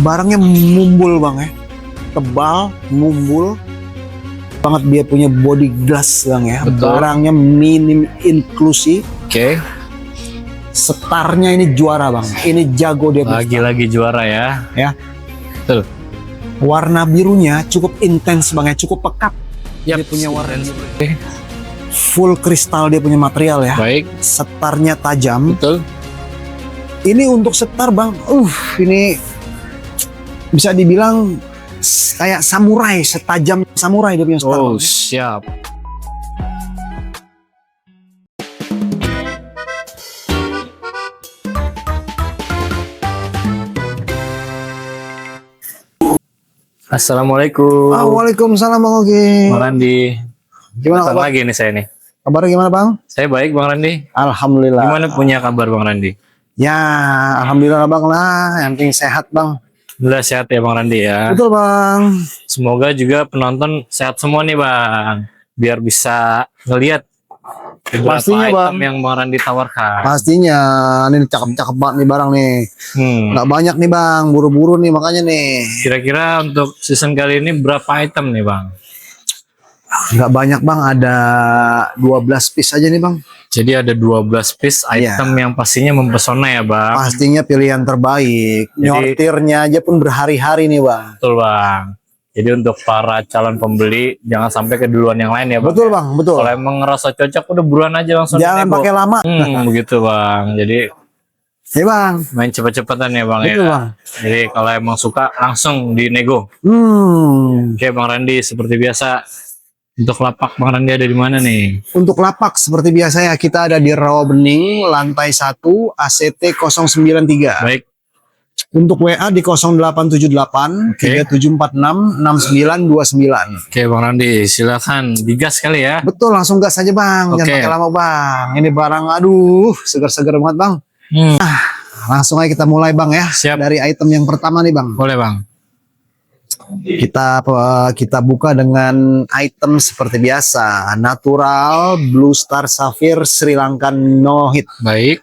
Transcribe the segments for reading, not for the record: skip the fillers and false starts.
barangnya mumbul bang ya, tebal, mumbul banget, dia punya body glass bang ya. Betul. Barangnya minim inklusi. Oke. Setarnya ini juara bang, ini jago dia. Lagi-lagi juara ya. Ya. Betul. Warna birunya cukup intens bang ya, cukup pekat. Yap. Dia punya warna Intens. biru. Full kristal dia punya material ya. Baik. Setarnya tajam. Betul. Ini untuk setar bang, ini bisa dibilang kayak samurai, setajam samurai dia punya setar. Oh, Bang. siap. Assalamualaikum. Waalaikumsalam Bang Ogi. Bang Randi. Gimana Datang kabar? lagi nih saya nih. Kabarnya gimana Bang? Saya baik Bang Randi. Alhamdulillah. Gimana punya kabar Bang Randi? Ya, alhamdulillah Bang lah, yang penting sehat Bang. Alhamdulillah sehat ya Bang Randi ya. Betul Bang. Semoga juga penonton sehat semua nih Bang. Biar bisa ngelihat beberapa Pastinya, item Bang. yang Bang Randi tawarkan. Pastinya, ini cakep-cakep banget nih barang nih. Nggak banyak nih Bang, buru-buru nih makanya nih. Kira-kira untuk season kali ini berapa item nih Bang? Nggak banyak Bang, ada 12 piece aja nih Bang. Jadi ada 12 piece item yang pastinya mempesona ya Bang. Pastinya pilihan terbaik. Jadi- Nyortirnya aja pun berhari-hari nih Bang. Betul Bang. Jadi untuk para calon pembeli jangan sampai keduluan yang lain ya Bang. Betul Bang, betul. Kalau emang ngerasa cocok udah buruan aja langsung Jangan dinego. pakai lama. Begitu Bang. Jadi Ya Bang. main cepet-cepetan ya Bang Betul ya. Bang. Jadi kalau emang suka langsung dinego. Oke Bang Randi, seperti biasa untuk lapak Bang Randi ada di mana nih? Untuk lapak seperti biasa ya, kita ada di Rawabening, lantai 1, ACT 093. Baik. Untuk WA di 0878 3746 6929. Oke Bang Randi, silakan digas kali ya. Betul, langsung gas aja Bang. Jangan Oke. pakai lama Bang. Ini barang aduh, segar-segar banget Bang. Langsung aja kita mulai Bang ya. Siap. Dari item yang pertama nih Bang. Boleh Bang. Kita buka dengan item seperti biasa, natural Blue Star Sapphire Sri Lankan no hit. Baik.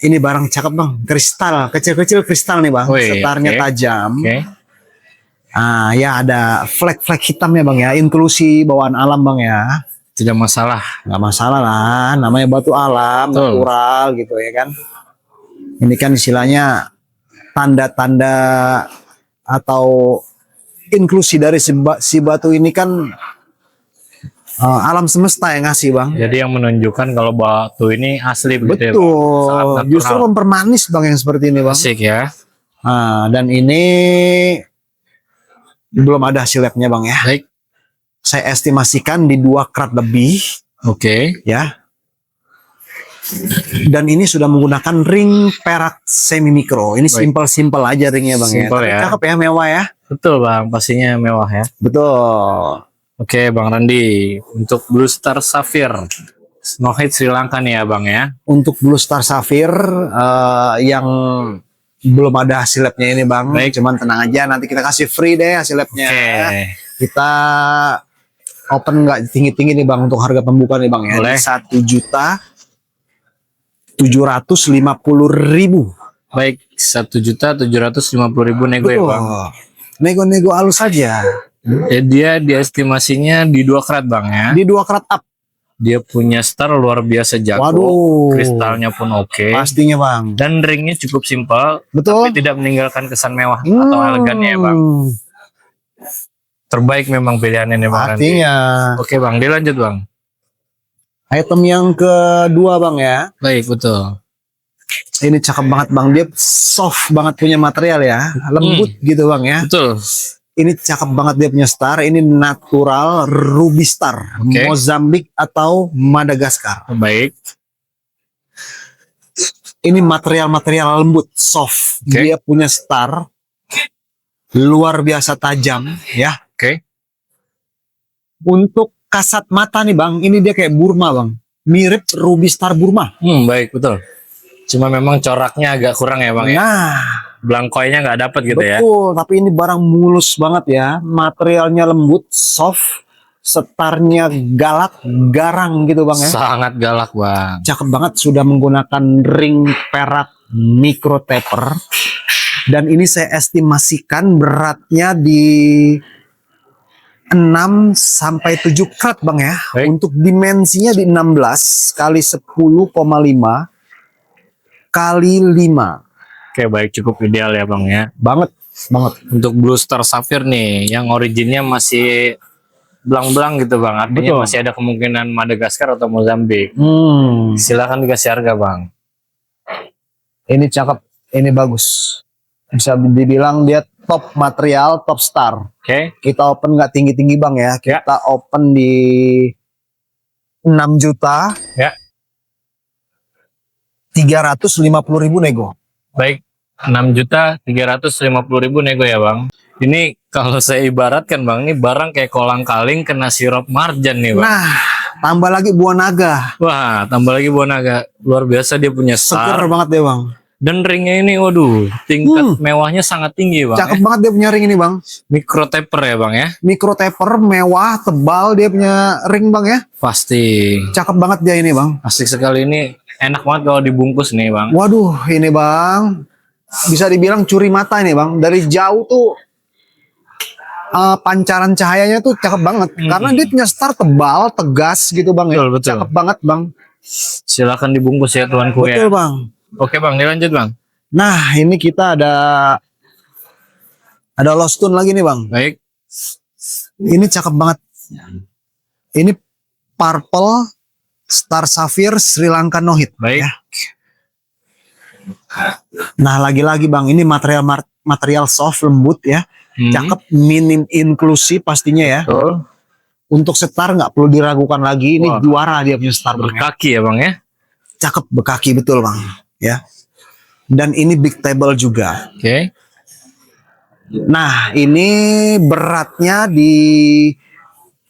Ini barang cakep Bang, kristal kecil-kecil kristal nih Bang. Wih, Setarnya oke. tajam. Oke. Ya ada flag-flag hitamnya Bang ya, inklusi bawaan alam Bang ya. Tidak masalah. Nggak masalah lah, namanya batu alam, Betul. natural gitu ya kan. Ini kan istilahnya tanda-tanda atau inklusi dari si batu ini kan alam semesta yang ngasih Bang. Jadi yang menunjukkan kalau batu ini asli begitu ya Bang? Sangat Betul, natural. justru mempermanis Bang yang seperti ini Bang. Asik ya. Dan ini belum ada hasil labnya Bang ya. Baik. Saya estimasikan di 2 karat lebih Oke. ya. Dan ini sudah menggunakan ring perak semi mikro. Ini Baik. simple aja ringnya Bang Simple ya. ya. Cakep ya, mewah ya. Betul Bang, pastinya mewah ya. Betul. Oke Bang Randi, untuk Blue Star Sapphire no hit Sri Lanka nih ya Bang ya. Untuk Blue Star Sapphire yang belum ada hasil labnya ini Bang. Baik. Cuman tenang aja, nanti kita kasih free deh hasil labnya. Oke. Kita open nggak tinggi-tinggi nih Bang untuk harga pembuka nih Bang ya. Boleh. 1.750.000. Baik, 1.750.000 nego ya Bang. Nego-nego halus saja. Dia diestimasinya di 2 karat Bang ya. Di 2 karat up. Dia punya star luar biasa jago. Waduh. Kristalnya pun oke. Pastinya Bang. Dan ringnya cukup simpel, Betul. tapi tidak meninggalkan kesan mewah atau elegannya ya Bang. Terbaik memang pilihannya nih Bang Randi. Pastinya. Oke Bang, dilanjut Bang. Item yang kedua Bang ya. Baik, betul. Ini cakep banget Bang. Dia soft banget punya material ya. Lembut gitu Bang ya. Betul. Ini cakep banget dia punya star. Ini natural ruby star. Oke. Mozambik atau Madagaskar. Baik. Ini material lembut, soft. Oke. Dia punya star luar biasa tajam ya. Oke. Untuk kasat mata nih Bang, ini dia kayak Burma Bang. Mirip ruby star Burma. Baik, betul. Cuma memang coraknya agak kurang ya Bang ya. Nah, Blangkoynya nggak dapat gitu ya. betul, tapi ini barang mulus banget ya. Materialnya lembut, soft, setarnya galak, garang gitu Bang ya. Sangat galak Bang. Cakep banget, sudah menggunakan ring perak micro taper. Dan ini saya estimasikan beratnya di 6 sampai 7 karat Bang ya. Baik. Untuk dimensinya di 16 kali 10,5 kali 5. Oke, baik, cukup ideal ya Bang ya. Banget. Untuk Blue Star Sapphire nih, yang originnya masih belang-belang gitu Bang. Artinya Betul. masih ada kemungkinan Madagaskar atau Mozambik. Silakan dikasih harga Bang. Ini cakep, ini bagus. Bisa dibilang dia top material, top star. Oke. Kita open nggak tinggi-tinggi Bang ya. Kita open di 6 juta. Ya. 350.000 nego. Baik, 6.350.000 nego ya Bang. Ini kalau saya ibaratkan Bang, ini barang kayak kolang-kaling kena sirup marjan nih Bang. Nah, tambah lagi buah naga. Wah, tambah lagi buah naga. Luar biasa, dia punya Seger star. banget deh Bang. Dan ringnya ini, waduh, tingkat mewahnya sangat tinggi Bang. Cakep banget dia punya ring ini Bang. Micro taper ya Bang ya. Micro taper, mewah, tebal dia punya ring Bang ya. Pasti. Cakep banget dia ini Bang. Asik sekali ini. Enak banget kalau dibungkus nih Bang. Waduh, ini Bang. Bisa dibilang curi mata ini Bang. Dari jauh tuh pancaran cahayanya tuh cakep banget. Karena dia punya star tebal, tegas gitu Bang ya. Betul. Cakep banget Bang. Silakan dibungkus ya tuanku ya. Betul Bang. Oke Bang, dilanjut Bang. Nah, ini kita ada Lost Tune lagi nih Bang. Baik. Ini cakep banget. Ini Purple Star Sapphire Sri Lanka No Hit. Baik. Ya. Nah, lagi-lagi Bang, ini material soft lembut ya. Cakep, minim inklusi pastinya ya. Betul. Untuk setar nggak perlu diragukan lagi. Ini juara dia punya star Bang. Berkaki ya Bang ya. Cakep, bekaki betul Bang. Ya. Dan ini big table juga. Oke. Nah, ini beratnya di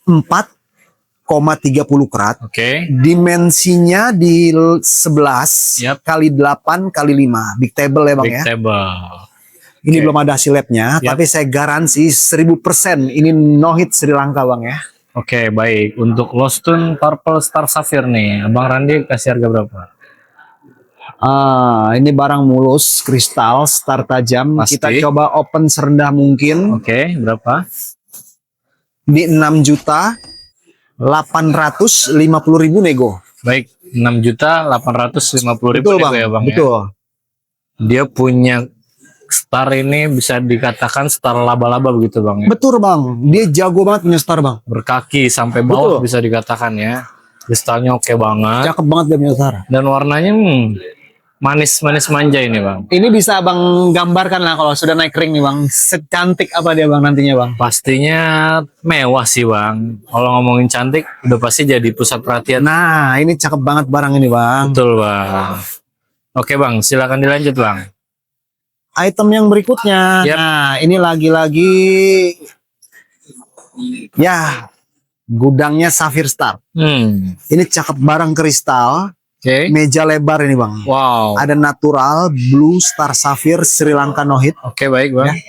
4,30 karat. Oke. Dimensinya di 11 Yap. kali 8 kali 5. Big table ya Bang Big ya. table. Ini Oke. belum ada hasil labnya, Yap. tapi saya garansi 1000% ini no hit Sri Lanka Bang ya. Oke, baik. Untuk Lost Tune Purple Star Sapphire nih, Abang Randi kasih harga berapa? Ini barang mulus, kristal, star tajam. Pasti. Kita coba open serendah mungkin Oke, berapa? di 6 juta 850.000 nego. Baik, 6.850.000 Betul nego Bang, ya Bang ya. betul. Dia punya star ini bisa dikatakan star laba-laba begitu Bang ya. Betul Bang, dia jago banget punya star Bang. Berkaki sampai bawah Betul. bisa dikatakan ya. Kristalnya oke banget. Cakep banget dia punya star. Dan warnanya manis-manis manja ini Bang. Ini bisa Bang gambarkan lah kalau sudah naik ring nih Bang. Secantik apa dia Bang nantinya Bang? Pastinya mewah sih Bang. Kalau ngomongin cantik udah pasti jadi pusat perhatian. Nah, ini cakep banget barang ini Bang. Betul Bang. Oke Bang, silakan dilanjut Bang. Item yang berikutnya. Yap. Nah, ini lagi-lagi ya gudangnya Sapphire Star. Ini cakep barang kristal, Oke. meja lebar ini Bang. Wow. Ada natural Blue Star Sapphire Sri Lanka No Hit. Oke, baik Bang.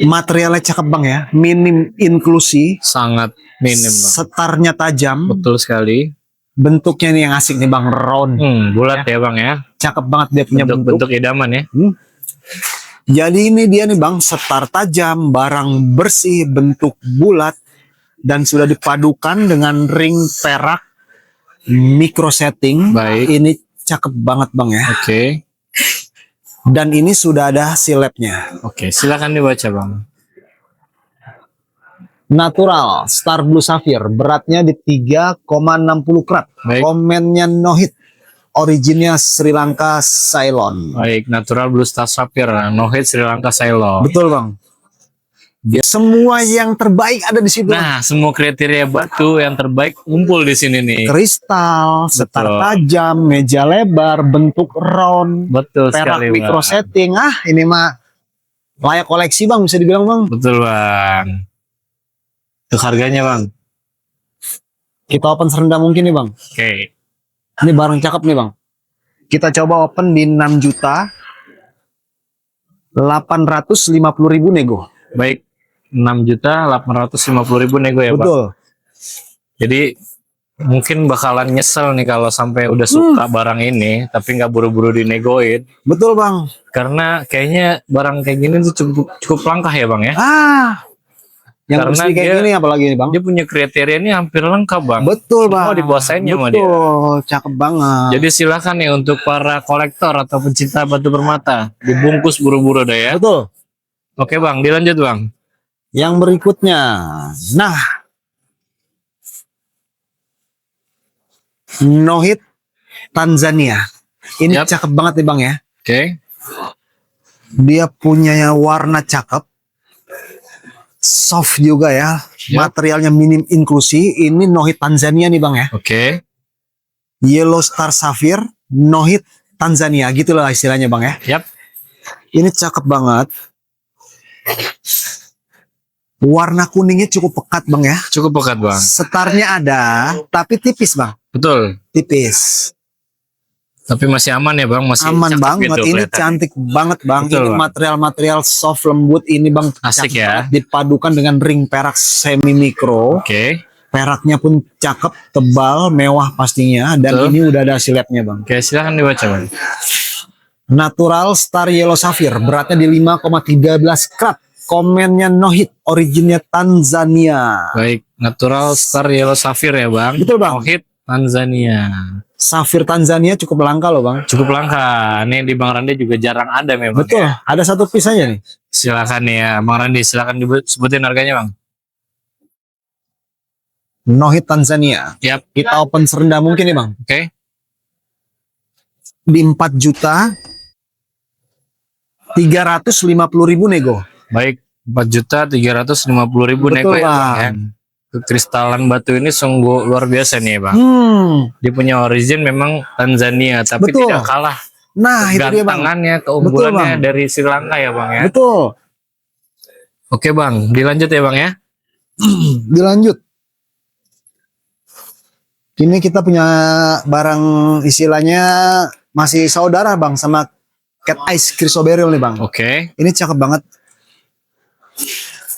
Materialnya cakep Bang ya, minim inklusi, Sangat minim Bang. setarnya tajam. Betul sekali. Bentuknya nih yang asik nih Bang, round. Bulat ya Bang ya. Cakep banget dia punya bentuk. Bentuk idaman ya. Jadi ini dia nih Bang, setar tajam, barang bersih, bentuk bulat, dan sudah dipadukan dengan ring perak micro setting. Baik. Ini cakep banget Bang ya. Oke. Dan ini sudah ada hasil labnya. Oke, silakan dibaca Bang. Natural Star Blue Sapphire, beratnya di 3,60 karat. Baik. Komennya no hit. Originnya Sri Lanka Ceylon. Baik, natural Blue Star Sapphire, no hit Sri Lanka Ceylon. Betul Bang. Semua yang terbaik ada di situ. Nah, semua kriteria batu yang terbaik kumpul di sini nih. Kristal, setar Betul. tajam, meja lebar, bentuk round, Betul perak sekali micro Bang. setting. Ini mah layak koleksi Bang, bisa dibilang Bang. Betul Bang. Untuk harganya Bang. Kita open serendah mungkin nih Bang. Oke. Ini barang cakep nih Bang. Kita coba open di 6 juta 850.000 nego. Baik, 6.850.000 nego ya Bang. Betul. Jadi mungkin bakalan nyesel nih kalau sampai udah suka barang ini tapi nggak buru-buru dinegoin, Betul bang. karena kayaknya barang kayak gini tuh cukup langka ya bang ya, Yang karena bersih kayak gini apalagi nih bang. dia punya kriteria ini hampir lengkap bang. Betul bang. Semua dikuasain sama dia. Betul, cakep banget. Jadi silakan nih untuk para kolektor atau pencinta batu permata, dibungkus buru-buru dah ya. Betul. Oke bang, dilanjut bang. Yang berikutnya, nah, Nohit Tanzania. Ini Yap. cakep banget nih bang ya. Oke. Dia punya warna cakep, soft juga ya. Yap. Materialnya minim inklusi. Ini Nohit Tanzania nih bang ya. Oke. Yellow Star Sapphire, Nohit Tanzania, gitulah istilahnya bang ya. Yap. Ini cakep banget. Warna kuningnya cukup pekat bang ya. Cukup pekat bang. Setarnya ada, tapi tipis bang. Betul. Tipis. Tapi masih aman ya bang, masih Aman cakep banget. gitu Ini kelihatan. cantik banget bang. Betul, Ini Bang. material-material soft lembut ini bang. Asik Cakep ya. banget. Dipadukan dengan ring perak semi mikro. Oke. Peraknya pun cakep, tebal, mewah pastinya. Dan Betul. ini udah ada siletnya bang. Oke, silahkan dibaca bang. Natural Star Yellow Sapphire. Beratnya di 5,13 karat. Komennya Nohit. Originnya Tanzania. Baik, natural star yellow sapphire ya bang. Betul, Bang. Nohit Tanzania. Safir Tanzania cukup langka loh bang. Cukup langka. Nih di Bang Randi juga jarang ada memang. Betul. Ya. Ada satu piece aja nih. Silakan nih ya, Bang Randi. Silakan disebutin harganya bang. Nohit Tanzania. Yap. Kita open serendah mungkin nih bang. Oke. Di 4.350.000 nego. Baik. 4.350.000 nego Betul ya bang. Ya. bang. Kristalan batu ini sungguh luar biasa nih bang. Dia punya origin memang Tanzania, tapi Betul. tidak kalah Nah itu dia bang. gantangannya, Betul, keunggulannya Bang. dari Sri Lanka ya bang ya. Betul. Oke bang, dilanjut ya bang ya. Dilanjut. Ini kita punya barang istilahnya masih saudara bang sama Cat Ice Chrysoberyl nih bang. Oke. Ini cakep banget.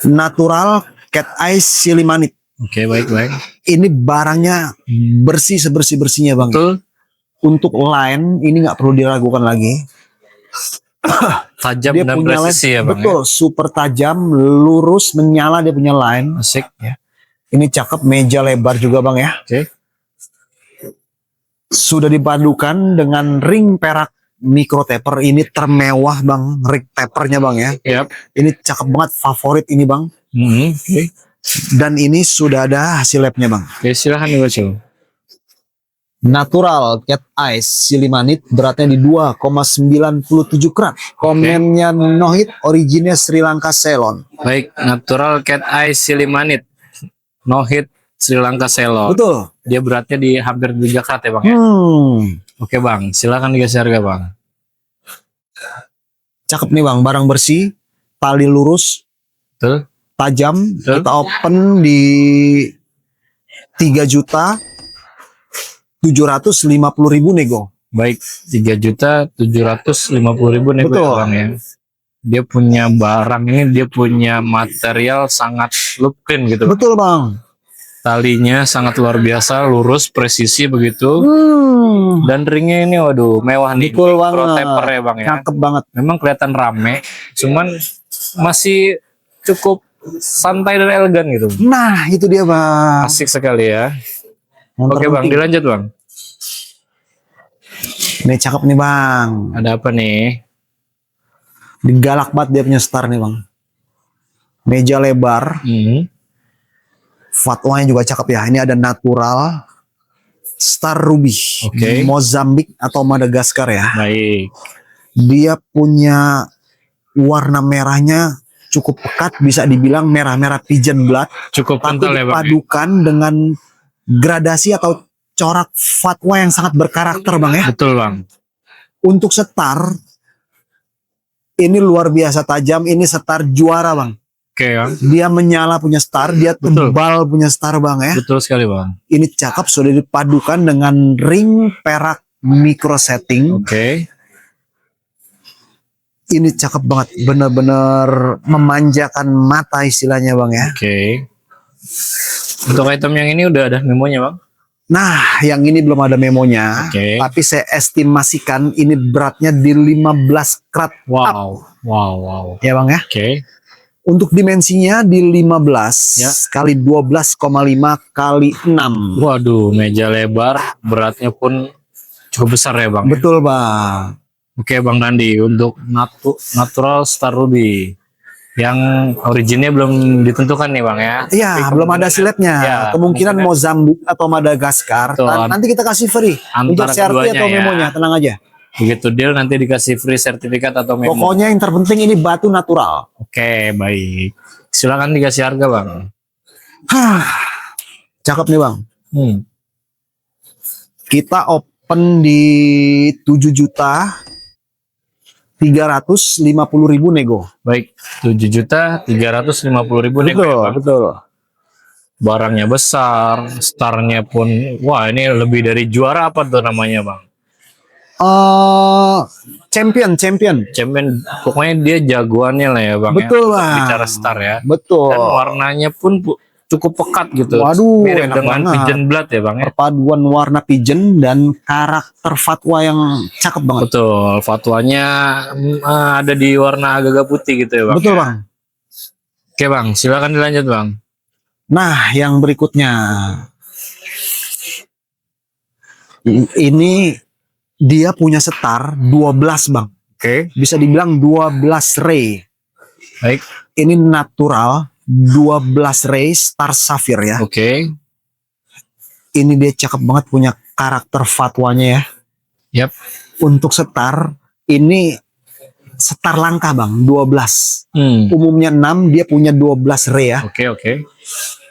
Natural Cat Ice Silimanit. Oke, baik. Ini barangnya bersih sebersih-bersihnya bang. Betul. Untuk line ini nggak perlu diragukan lagi. Tajam Dia dan punya presisi ya line, bang. betul, super tajam, lurus, menyala dia punya line. Ya? Asik. Ini cakep, meja lebar juga bang ya. Oke. Sudah dipadukan dengan ring perak micro taper. Ini termewah bang, ring tapernya bang ya. Yap. Ini cakep banget, favorit ini bang. Oke. Dan ini sudah ada hasil labnya bang. Oke, silahkan dibaca. Natural Cat Ice Silimanit, beratnya di 2,97 karat. Komennya Nohit, originnya Sri Lanka Ceylon. Baik, natural cat eye silimanit. No hit Sri Lanka Ceylon. Betul. Dia beratnya di hampir 3 karat ya bang ya. Oke bang, silahkan dikasih harga bang. Cakep nih bang, barang bersih, tali lurus, Betul. tajam. Betul. Kita open di 3.750.000 nego. Baik, 3.750.000 nego Betul. ya bang ya. Dia punya barang ini, dia punya material sangat look clean gitu. Betul bang. Talinya sangat luar biasa, lurus, presisi begitu. Dan ringnya ini waduh mewah nih. Betul Micro banget. taper ya bang ya. Cakep banget. Memang kelihatan rame, cuman masih cukup santai dan elegan gitu. Nah itu dia bang. Asik sekali ya. Yang Oke bang, terpenting. dilanjut bang. Ini cakep nih bang. Ada apa nih? Galak banget dia punya star nih bang. Meja lebar. Fatwanya juga cakep ya. Ini ada natural Star Ruby. Oke. Mozambik atau Madagaskar ya. Baik. Dia punya warna merahnya cukup pekat. Bisa dibilang merah-merah pigeon blood. Cukup Tapi kental ya bang. dipadukan dengan gradasi atau corak fatwa yang sangat berkarakter bang ya. Betul bang. Untuk setar ini luar biasa tajam. Ini setar juara bang. Oke bang. Dia menyala punya star, dia Betul. tebal punya star bang ya. Betul sekali bang. Ini cakep, sudah dipadukan dengan ring perak micro setting. Oke. Ini cakep banget, bener-bener memanjakan mata istilahnya bang ya. Oke. Untuk item yang ini udah ada memonya bang. Nah, yang ini belum ada memonya, Oke. tapi saya estimasikan ini beratnya di 15 karat up, Wow. Wow. Wow. ya Bang ya. Oke. Untuk dimensinya di 15 Ya. kali 12,5 kali 6. Waduh, meja lebar, beratnya pun cukup besar ya Bang. Betul Bang. Oke Bang Randi, untuk natural Star Ruby yang originnya belum ditentukan nih Bang ya. Iya, Tapi belum ada siletnya. Ya, Kemungkinan kemungkinan Mozambik atau Madagaskar. Betul. Nanti kita kasih free untuk Antara serti keduanya atau ya. memonya, tenang aja. begitu deal nanti dikasih free sertifikat atau memo. Pokoknya yang terpenting ini batu natural. Oke, baik. Silakan dikasih harga Bang. Hah, cakep nih Bang. Kita open di 7.350.000 nego. Baik, 7.350.000 nego ya Bang. Betul. Barangnya besar, starnya pun, wah ini lebih dari juara apa tuh namanya Bang? Champion. Champion, pokoknya dia jagoannya lah ya Bang. Betul ya, Bang. bicara star ya. Betul. Dan warnanya pun cukup pekat gitu. Waduh, mirip enak dengan banget. pigeon blood ya Bang ya. Perpaduan warna pigeon dan karakter fatwa yang cakep banget. Betul, fatwanya ada di warna agak-agak putih gitu ya Bang. Betul Bang. Oke Bang, silakan dilanjut Bang. Nah, yang berikutnya. Ini dia punya setar 12 Bang. Oke, Bisa dibilang 12 ray. baik. Ini natural 12 ray star sapphire ya. Oke, Ini dia cakep banget, punya karakter fatwanya ya. yap. Untuk setar ini setar langka Bang, 12. Umumnya 6, dia punya 12 ray ya. Oke.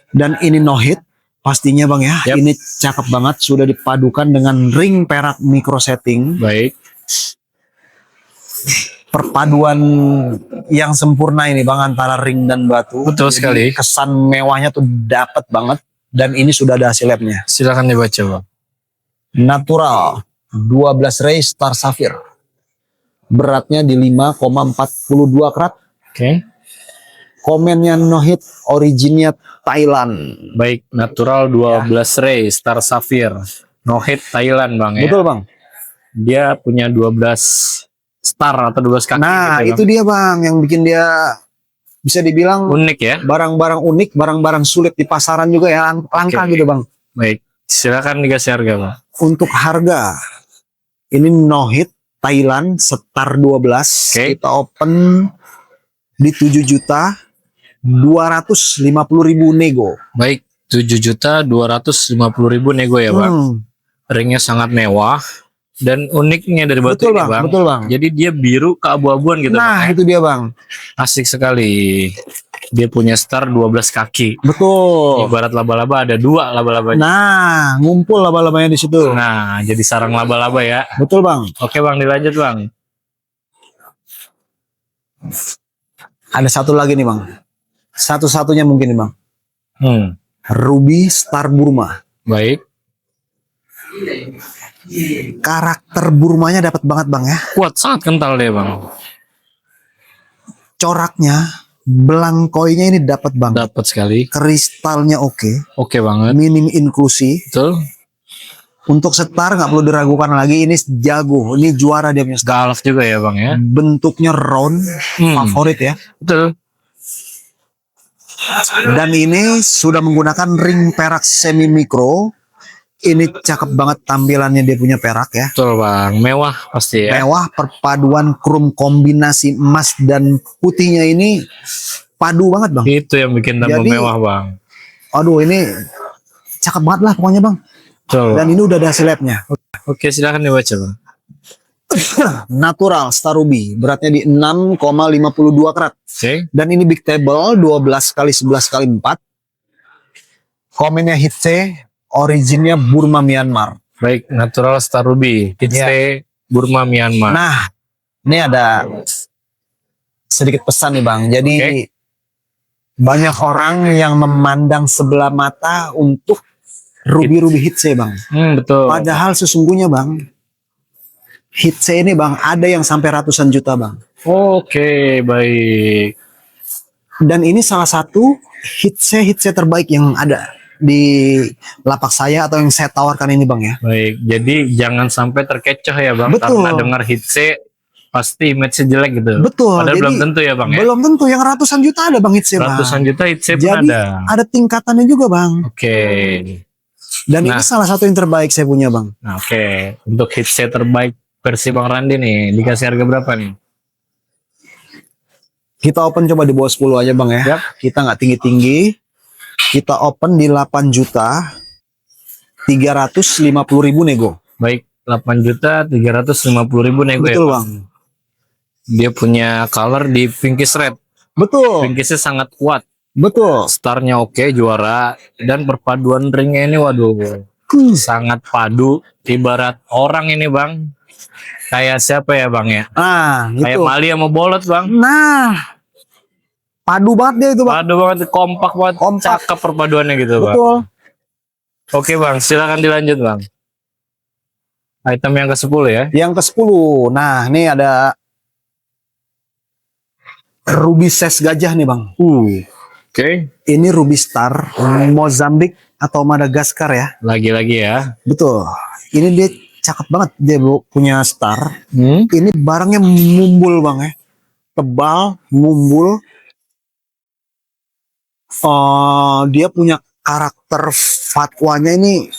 Dan ini no hit pastinya Bang ya. Yap. Ini cakep banget, sudah dipadukan dengan ring perak micro setting. Baik. Perpaduan yang sempurna ini Bang antara ring dan batu. Betul Jadi sekali. kesan mewahnya tuh dapat banget, dan ini sudah ada hasil labnya. Silakan dibaca Bang. Natural 12 ray star sapphire. Beratnya di 5,42 karat. Oke. Komennya no hit, originnya Thailand. Baik, natural 12 ray star sapphire. No hit Thailand Bang ya. Betul Bang. Dia punya 12 star atau 12 kaki Nah, gitu, itu dia Bang yang bikin dia bisa dibilang unik ya. barang-barang unik, barang-barang sulit di pasaran juga ya, langka Oke. gitu Bang. Baik, silakan dikasih harga Bang. Untuk harga, ini no hit Thailand setar 12. Oke. Kita open di 7.250.000 nego. Baik, 7.250.000 nego ya Bang. Ringnya sangat mewah dan uniknya dari batu Betul ini Bang, Bang. betul Bang. Jadi dia biru keabu-abuan gitu Nah, Bang. itu dia Bang. Asik sekali. Dia punya star 12 kaki. Betul. Ibarat laba-laba ada 2 laba-labanya. Nah, ngumpul laba-labanya di situ. Nah, jadi sarang laba-laba ya. Betul Bang. Oke Bang, dilanjut Bang. Ada satu lagi nih Bang. Satu-satunya mungkin nih Bang. Ruby Star Burma. Baik. Karakter Burmanya dapat banget Bang ya. Kuat, sangat kental deh Bang. Coraknya, belangkoinya ini dapat Bang. Dapat sekali. Kristalnya oke. Oke banget. Minim inklusi. Betul. Untuk setar nggak perlu diragukan lagi, ini jago. Ini juara dia punya setar. Galak juga ya Bang ya. Bentuknya round, favorit ya. Betul. Dan ini sudah menggunakan ring perak semi mikro. Ini cakep banget tampilannya, dia punya perak ya. Betul Bang. Mewah pasti ya. Mewah, perpaduan krom kombinasi emas dan putihnya ini padu banget Bang. Itu yang bikin tambah Jadi- mewah Bang. Aduh, ini cakep banget lah pokoknya Bang. Betul. Dan ini udah ada hasil labnya. Oke, silakan dibaca Bang. Natural Star Ruby, beratnya di 6,52 karat. Oke. Dan ini big table 12 kali 11 kali 4. Komennya hit C, originnya Burma Myanmar. Baik, natural Star Ruby. Hitsei Burma Myanmar. Nah, ini ada sedikit pesan nih Bang. Jadi Oke. banyak orang yang memandang sebelah mata untuk ruby-ruby hit C Bang. Betul. Padahal sesungguhnya Bang, hit C ini Bang ada yang sampai ratusan juta Bang. Oke, baik. Dan ini salah satu hit C terbaik yang ada. di lapak saya atau yang saya tawarkan ini bang ya. Baik, jadi jangan sampai terkecoh ya bang, Betul. karena dengar hitse pasti image-nya jelek gitu. Betul. Padahal Jadi, belum tentu ya bang ya. belum tentu yang ratusan juta ada bang hitse bang. Ratusan juta hitse pun Jadi ada. tingkatannya juga bang. Oke. Dan ini Nah. salah satu yang terbaik saya punya bang. Nah, oke. Untuk hitse terbaik versi Bang Randi nih, dikasih harga berapa nih? Kita open coba di bawah 10 aja bang ya. Yap. Kita nggak tinggi-tinggi. Kita open di 8 juta 350.000 nego. Baik, 8.350.000 nego ya. Betul bang. Dia punya color di pinkish red. Betul. Pinkishnya sangat kuat. Betul. Starnya oke, juara. Dan perpaduan ringnya ini waduh, sangat padu. Ibarat orang ini bang. Kayak siapa ya bang ya? Nah, Kayak gitu. Mali sama Bolot bang. Nah, padu banget dia itu bang. Padu banget, kompak banget. Kompak. Cakep perpaduannya gitu bang. Betul. Oke bang, silakan dilanjut bang. Item yang ke-10 ya. Yang ke-10. Nah, ini ada Ruby Ses Gajah nih bang. Oke. Ini Ruby Star Mozambik atau Madagaskar ya. Lagi-lagi ya. Betul. Ini dia cakep banget, dia punya star. Hmm? Ini barangnya mumbul bang ya, tebal, mumbul. Dia punya karakter fatwanya ini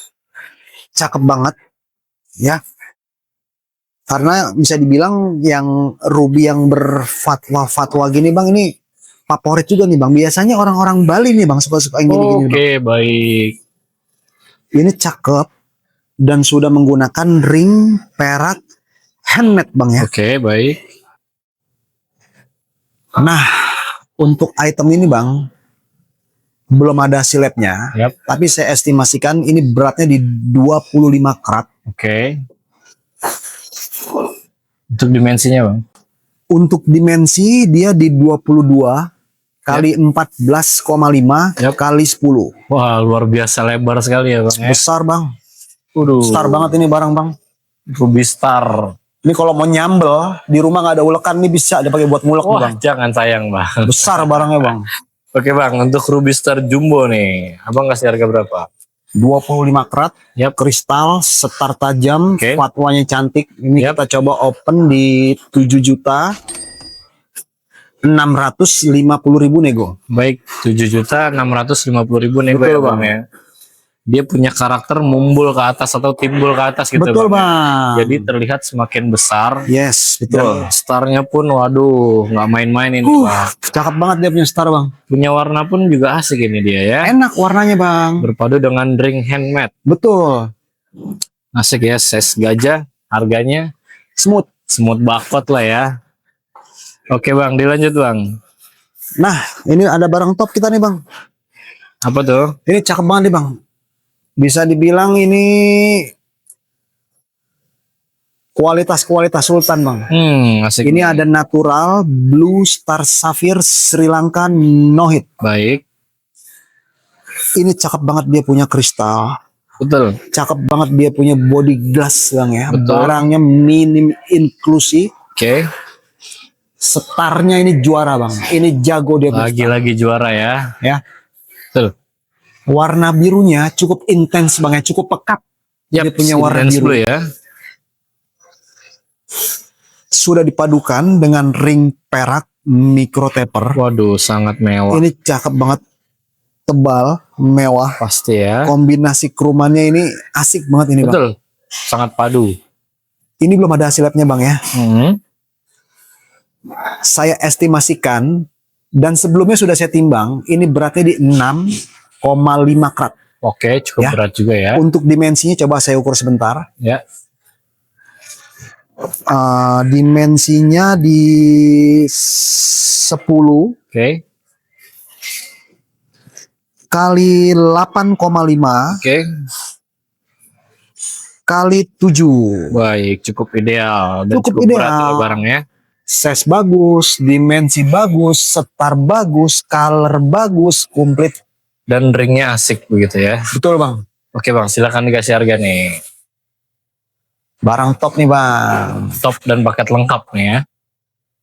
cakep banget ya. Karena bisa dibilang yang Ruby yang berfatwa-fatwa gini bang, ini favorit juga nih bang. Biasanya orang-orang Bali nih bang suka-suka yang gini-gini bang. Oke, baik. Ini cakep dan sudah menggunakan ring perak handmade bang ya. Oke, baik. Nah, untuk item ini bang, belum ada silepnya, Yap. tapi saya estimasikan ini beratnya di 25 karat. Oke. Untuk dimensinya bang. Untuk dimensi dia di 22 kali 14,5 Yap. kali 10. Wah, luar biasa lebar sekali ya bang. Ya? Besar bang, Waduh. star banget ini barang bang. Ruby Star. Ini kalau mau nyambel di rumah nggak ada ulekan, ini bisa dipakai buat ngulek nih, Wah, bang. jangan sayang bang. Besar barangnya bang. Oke bang, untuk Ruby Star Jumbo nih, abang kasih harga berapa? 25 karat, Yap. kristal, setar tajam, Oke. fatwanya cantik. Ini Yap. kita coba open di 7 juta 650.000 nego. Baik, 7.650.000 nego Betul, ya bang Bang. ya. Dia punya karakter mumbul ke atas atau timbul ke atas gitu Betul bang. bang. Jadi terlihat semakin besar. Yes, betul. Dan starnya pun waduh nggak main-main ini bang. Cakep banget dia punya star bang. Punya warna pun juga asik ini dia ya. Enak warnanya bang. Berpadu dengan ring handmade. Betul. Asik ya, ses gajah. Harganya Smooth. smooth bakot lah ya. Oke bang, dilanjut bang. Nah, ini ada barang top kita nih bang. Apa tuh? Ini cakep banget nih bang. Bisa dibilang ini kualitas sultan bang. Asik. Ini ada natural blue star sapphire Sri Lanka no hit. Baik, Ini cakep banget, dia punya kristal. betul. Cakep banget dia punya body glass bang ya. Betul. Barangnya minim inklusi. Oke, Setarnya ini juara bang. Ini jago dia punya star. lagi-lagi juara ya. Ya. Betul. Warna birunya cukup intens bang ya, cukup pekat. Yap, Dia punya warna intens biru. blue ya. Sudah dipadukan dengan ring perak micro taper. Waduh, sangat mewah. Ini cakep banget, tebal, mewah. Pasti ya. Kombinasi krumannya ini asik banget ini bang. Betul. Sangat padu. Ini belum ada hasilnya bang ya. Hmm. Saya estimasikan dan sebelumnya sudah saya timbang. Ini beratnya di 6,5 karat. Oke, cukup Ya. berat juga ya. Untuk dimensinya coba saya ukur sebentar. Ya. Dimensinya di 10 Oke. kali 8,5 Oke. kali 7. Baik, cukup ideal dan Cukup cukup berat ideal. ini barangnya. Size bagus, dimensi bagus, setar bagus, color bagus, komplit. Dan ringnya asik begitu ya. Betul bang. Oke bang, silakan dikasih harga nih. Barang top nih bang. Top dan paket lengkap nih ya.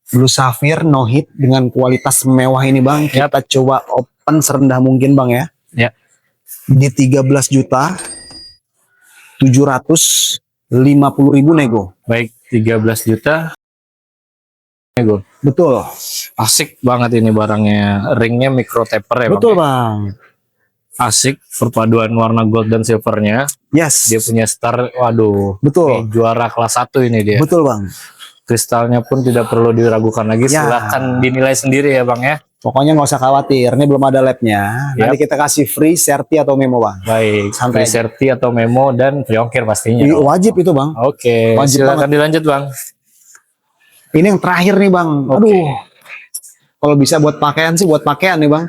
Blue Sapphire no hit dengan kualitas mewah ini bang. Kita coba open serendah mungkin bang ya. Ya. di 13.750.000 nego. Baik, 13 juta nego. Betul. Asik banget ini barangnya. Ringnya micro taper ya, Betul, Bang. Bang. Asik perpaduan warna gold dan silvernya. Yes. Dia punya star, waduh. Betul. Ini juara kelas 1 ini dia. Betul, Bang. Kristalnya pun tidak perlu diragukan lagi. Ya. Silahkan dinilai sendiri ya, Bang ya. Pokoknya nggak usah khawatir, ini belum ada labnya. Nanti kita kasih free serti atau memo, Bang. Baik, Santai free serti atau memo dan free ongkir pastinya. Wajib itu, Bang. Oke, Wajib silakan dilanjut, Bang. Ini yang terakhir nih, Bang. Oke. Aduh. Kalau bisa buat pakaian sih buat pakaian nih, Bang.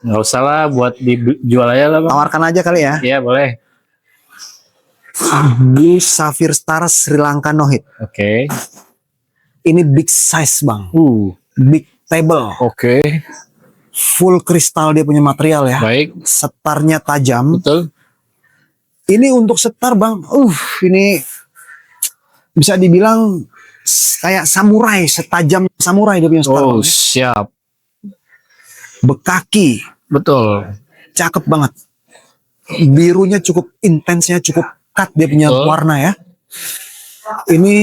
Nggak usah lah, buat dijual aja lah, Bang. Tawarkan aja kali ya. Iya, boleh. Blue Sapphire Star Sri Lanka No Hit. Oke. Ini big size, Bang. Big table. Oke. Full kristal dia punya material ya. Baik. Setarnya tajam. Betul. Ini untuk setar, Bang. Ini bisa dibilang kayak samurai, setajam samurai dia punya setar. Oh, Bang. siap. Bekaki. Betul. Cakep banget. Birunya cukup intensnya, cukup cut dia punya Betul. warna ya. Ini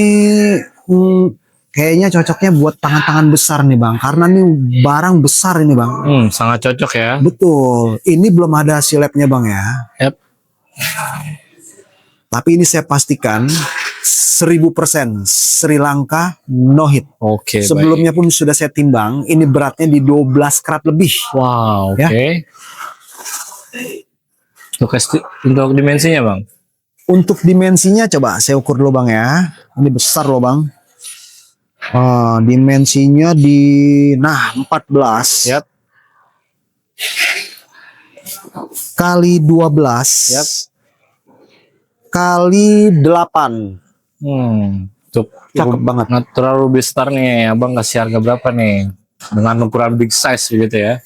kayaknya cocoknya buat tangan-tangan besar nih, Bang. Karena ini barang besar ini, Bang. Sangat cocok ya. Betul. Ini belum ada silapnya, Bang ya. Yap. Tapi ini saya pastikan 1000% Sri Lanka no hit. Oke, Sebelumnya pun sudah saya timbang, ini beratnya di 12 karat lebih. Wow, oke. Ya. Untuk dimensinya, Bang. Untuk dimensinya coba saya ukur dulu, Bang ya. Ini besar loh, Bang. Dimensinya di 14. Yap. Kali 12. Yap. Kali 8. Cukup banget. Nggak terlalu besar nih. Abang kasih harga berapa nih? Dengan ukuran big size gitu ya.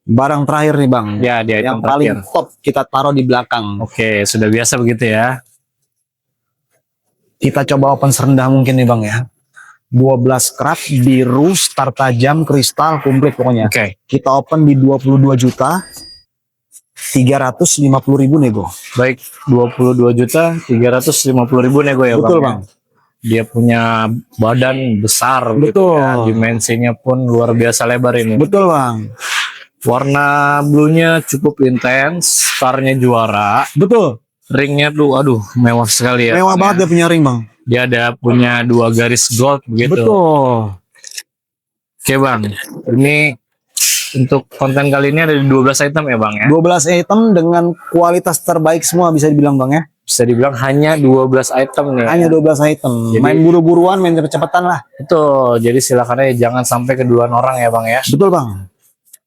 Barang terakhir nih, Bang. Ya, dia Yang item paling terakhir. top kita taruh di belakang. Oke, sudah biasa begitu ya. Kita coba open serendah mungkin nih, Bang ya. 12 karat biru, star tajam, kristal komplit pokoknya. Oke. Kita open di 22.350.000 nego. Baik, 22.350.000 nego ya, Betul, Bang. Bang. Dia punya badan besar gitu Betul. ya. Dimensinya pun luar biasa lebar ini. Betul, Bang. Warna bluenya cukup intens, starnya juara. Betul. Ringnya tuh, aduh, mewah sekali ya. Mewah Bang, banget dia punya ring, Bang. Dia ada punya 2 garis gold begitu. Betul. Oke, Bang, ini untuk konten kali ini ada 12 item ya, Bang ya. 12 item dengan kualitas terbaik semua bisa dibilang, Bang ya. Bisa dibilang hanya 12 item nih. Hanya 12 item. Jadi- Main buru-buruan, main cepet-cepetan lah. Betul. Jadi silakan aja jangan sampai keduluan orang ya, Bang ya. Betul, Bang.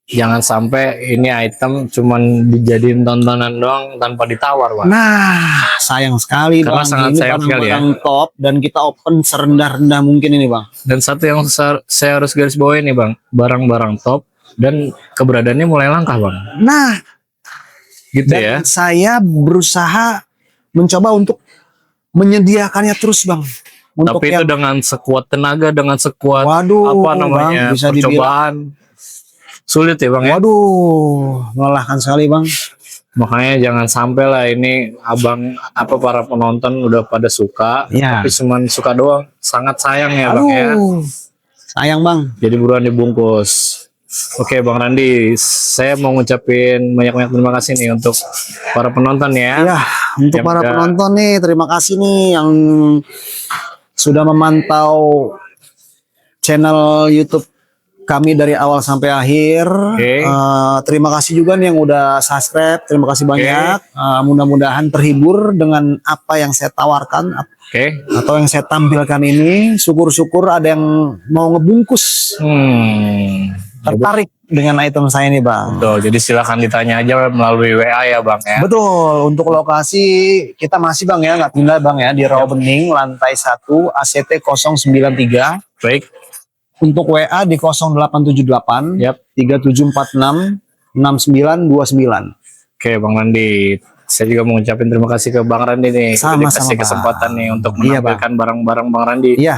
Jangan sampai ini item cuman dijadiin tontonan doang tanpa ditawar, Bang. Nah, sayang sekali, Karena Bang. sangat Ini sayang sekali ya. barang top dan kita open serendah-rendah mungkin ini, Bang. Dan satu yang saya harus garis bawahi nih, Bang. Barang-barang top dan keberadaannya mulai langka, Bang. Nah, Gitu dan ya. saya berusaha mencoba untuk menyediakannya terus, Bang. Untuk Tapi itu dengan sekuat tenaga, dengan sekuat waduh, apa namanya? Bang, bisa dibilang. Percobaan. Sulit ya, Bang ya. Waduh, melelahkan sekali, Bang. Makanya jangan sampai lah ini abang para penonton udah pada suka, Ya. tapi cuman suka doang. Sangat sayang ya, Bang ya. Aduh, sayang, Bang. Jadi buruan dibungkus. Oke, Bang Randi, saya mau ngucapin banyak-banyak terima kasih nih untuk para penonton ya. Ya, untuk Yang para udah- penonton nih, terima kasih nih yang sudah memantau channel YouTube kami dari awal sampai akhir. Oke. Terima kasih juga nih yang udah subscribe. Terima kasih banyak. Mudah-mudahan terhibur dengan apa yang saya tawarkan Oke. atau yang saya tampilkan ini. Syukur-syukur ada yang mau ngebungkus, tertarik dengan item saya ini, Bang. Betul, jadi silakan ditanya aja melalui WA ya, Bang ya. Betul, untuk lokasi kita masih, Bang ya, nggak pindah, Bang ya, di Rawabening lantai 1 ACT 093. Baik. Untuk WA di 0878 Yap. 3746 6929. Oke, Bang Randi. Saya juga mau ngucapin terima kasih ke Bang Randi nih. Udah Sama-sama, dikasih Bang. kesempatan nih untuk Iya, menampilkan barang-barang Bang Randi Iya,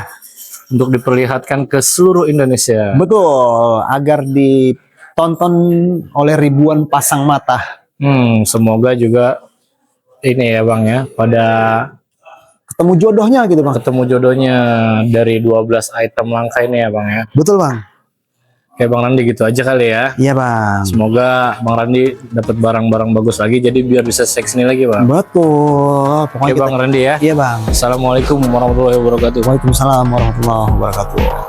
untuk diperlihatkan ke seluruh Indonesia. betul, agar ditonton oleh ribuan pasang mata. Semoga juga ini ya Bang ya, pada Ketemu jodohnya gitu Bang. ketemu jodohnya dari 12 item langka ini ya Bang ya. Betul Bang. Oke Bang Randi gitu aja kali ya. Iya Bang. Semoga Bang Randi dapat barang-barang bagus lagi jadi biar bisa seks ini lagi Bang. Betul. Pokoknya Oke Bang Randi ya. Iya Bang. Assalamualaikum warahmatullahi wabarakatuh. Waalaikumsalam warahmatullahi wabarakatuh.